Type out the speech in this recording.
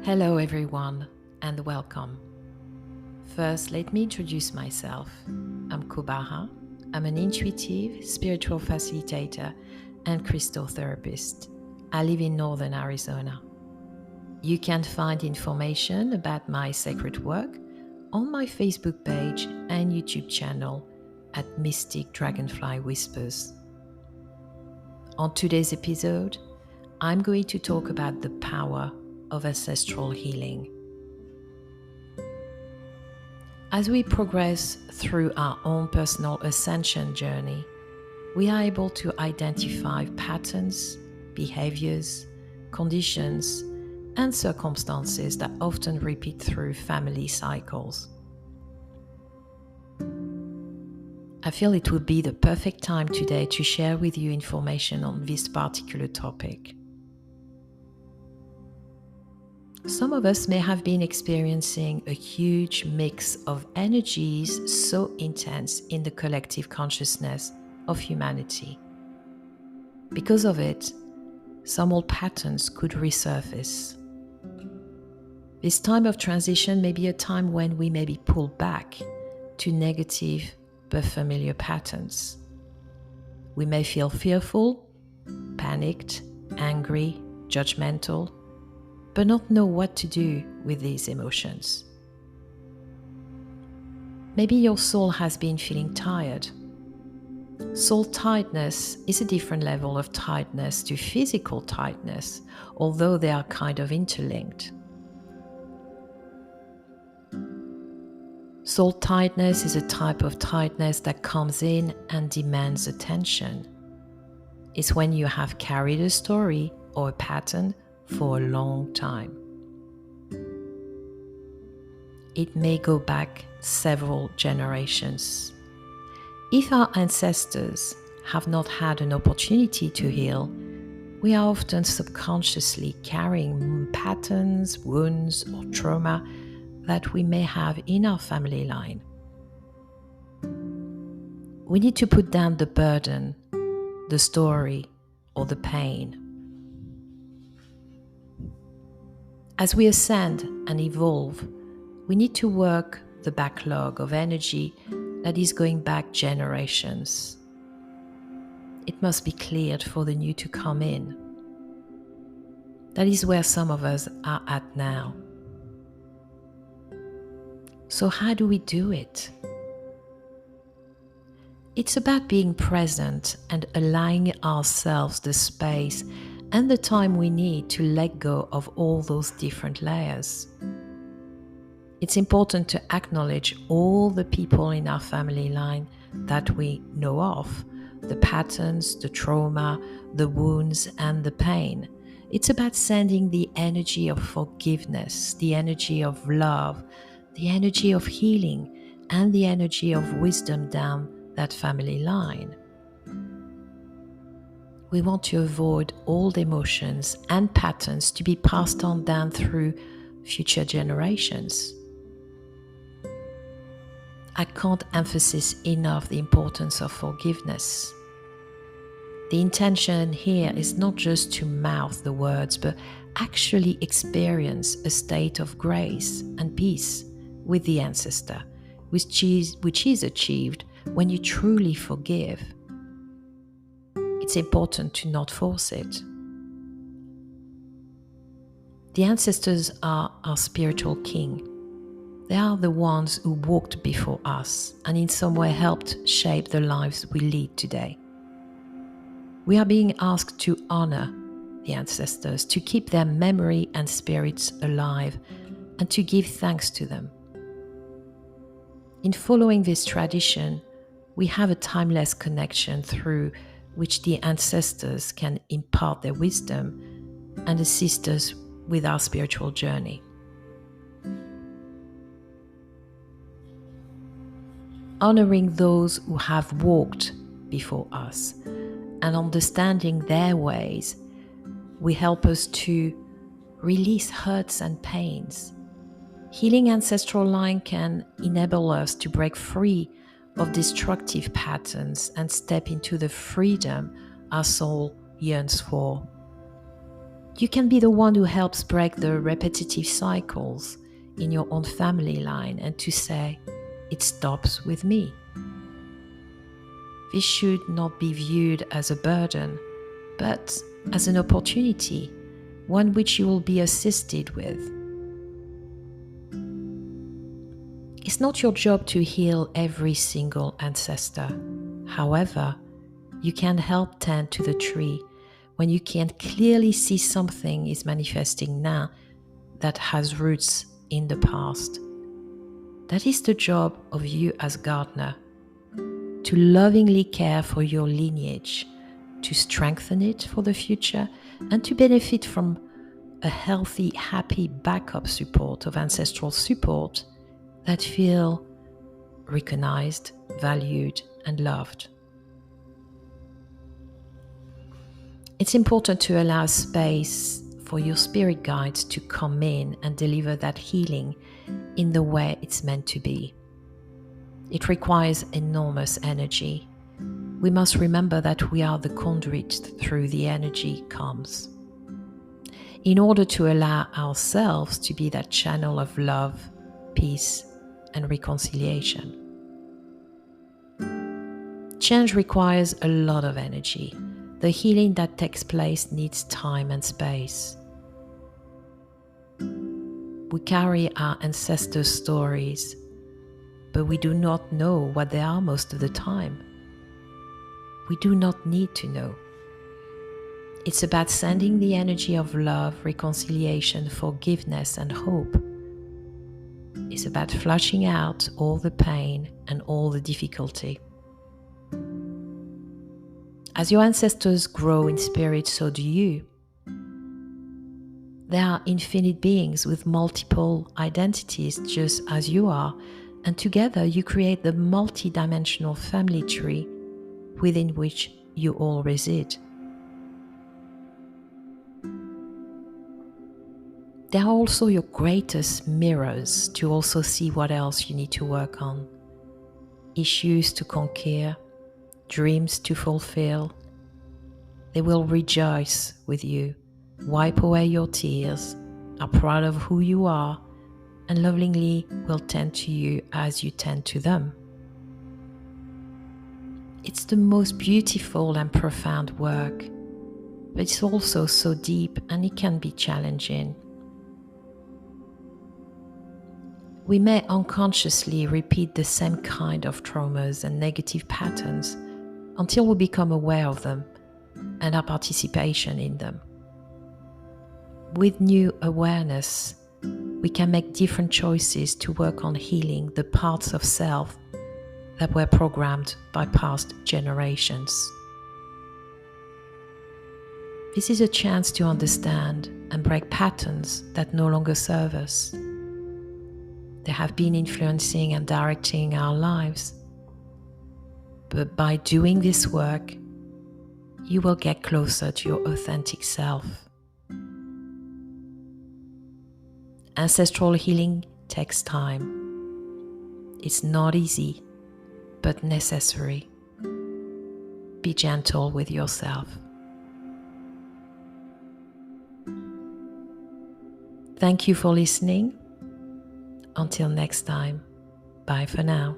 Hello everyone and welcome. First, let me introduce myself. I'm Kubaha. I'm an intuitive, spiritual facilitator and crystal therapist. I live in northern Arizona. You can find information about my sacred work on my Facebook page and YouTube channel at Mystic Dragonfly Whispers. On today's episode, I'm going to talk about the power of ancestral healing. As we progress through our own personal ascension journey, we are able to identify patterns, behaviors, conditions, and circumstances that often repeat through family cycles. I feel it would be the perfect time today to share with you information on this particular topic. Some of us may have been experiencing a huge mix of energies so intense in the collective consciousness of humanity. Because of it, some old patterns could resurface. This time of transition may be a time when we may be pulled back to negative but familiar patterns. We may feel fearful, panicked, angry, judgmental, but not know what to do with these emotions. Maybe your soul has been feeling tired. Soul tiredness is a different level of tiredness to physical tiredness, although they are kind of interlinked. Soul tiredness is a type of tiredness that comes in and demands attention. It's when you have carried a story or a pattern for a long time. It may go back several generations. If our ancestors have not had an opportunity to heal, we are often subconsciously carrying patterns, wounds, or trauma that we may have in our family line. We need to put down the burden, the story, or the pain. As we ascend and evolve, we need to work the backlog of energy that is going back generations. It must be cleared for the new to come in. That is where some of us are at now. So how do we do it? It's about being present and allowing ourselves the space and the time we need to let go of all those different layers. It's important to acknowledge all the people in our family line that we know of, the patterns, the trauma, the wounds, and the pain. It's about sending the energy of forgiveness, the energy of love, the energy of healing, and the energy of wisdom down that family line. We want to avoid old emotions and patterns to be passed on down through future generations. I can't emphasize enough the importance of forgiveness. The intention here is not just to mouth the words, but actually experience a state of grace and peace with the ancestor, which is achieved when you truly forgive. It's important to not force it. The ancestors are our spiritual king. They are the ones who walked before us and in some way helped shape the lives we lead today. We are being asked to honor the ancestors, to keep their memory and spirits alive, and to give thanks to them. In following this tradition, we have a timeless connection through which the ancestors can impart their wisdom and assist us with our spiritual journey. Honoring those who have walked before us and understanding their ways will help us to release hurts and pains. Healing ancestral line can enable us to break free of destructive patterns and step into the freedom our soul yearns for. You can be the one who helps break the repetitive cycles in your own family line and to say, it stops with me. This should not be viewed as a burden, but as an opportunity, one which you will be assisted with. It's not your job to heal every single ancestor. However, you can help tend to the tree when you can clearly see something is manifesting now that has roots in the past. That is the job of you as gardener, to lovingly care for your lineage, to strengthen it for the future, and to benefit from a healthy, happy backup support of ancestral support that feel recognized, valued, and loved. It's important to allow space for your spirit guides to come in and deliver that healing in the way it's meant to be. It requires enormous energy. We must remember that we are the conduit through the energy comes. In order to allow ourselves to be that channel of love, peace, and reconciliation. Change requires a lot of energy. The healing that takes place needs time and space. We carry our ancestors' stories, but we do not know what they are most of the time. We do not need to know. It's about sending the energy of love, reconciliation, forgiveness, and hope. It's about flushing out all the pain and all the difficulty. As your ancestors grow in spirit, so do you. They are infinite beings with multiple identities, just as you are, and together you create the multi-dimensional family tree within which you all reside. They are also your greatest mirrors to also see what else you need to work on, issues to conquer, dreams to fulfill. They will rejoice with you, wipe away your tears, are proud of who you are, and lovingly will tend to you as you tend to them. It's the most beautiful and profound work, but it's also so deep and it can be challenging. We may unconsciously repeat the same kind of traumas and negative patterns until we become aware of them and our participation in them. With new awareness, we can make different choices to work on healing the parts of self that were programmed by past generations. This is a chance to understand and break patterns that no longer serve us. They have been influencing and directing our lives. But by doing this work, you will get closer to your authentic self. Ancestral healing takes time. It's not easy, but necessary. Be gentle with yourself. Thank you for listening. Until next time, bye for now.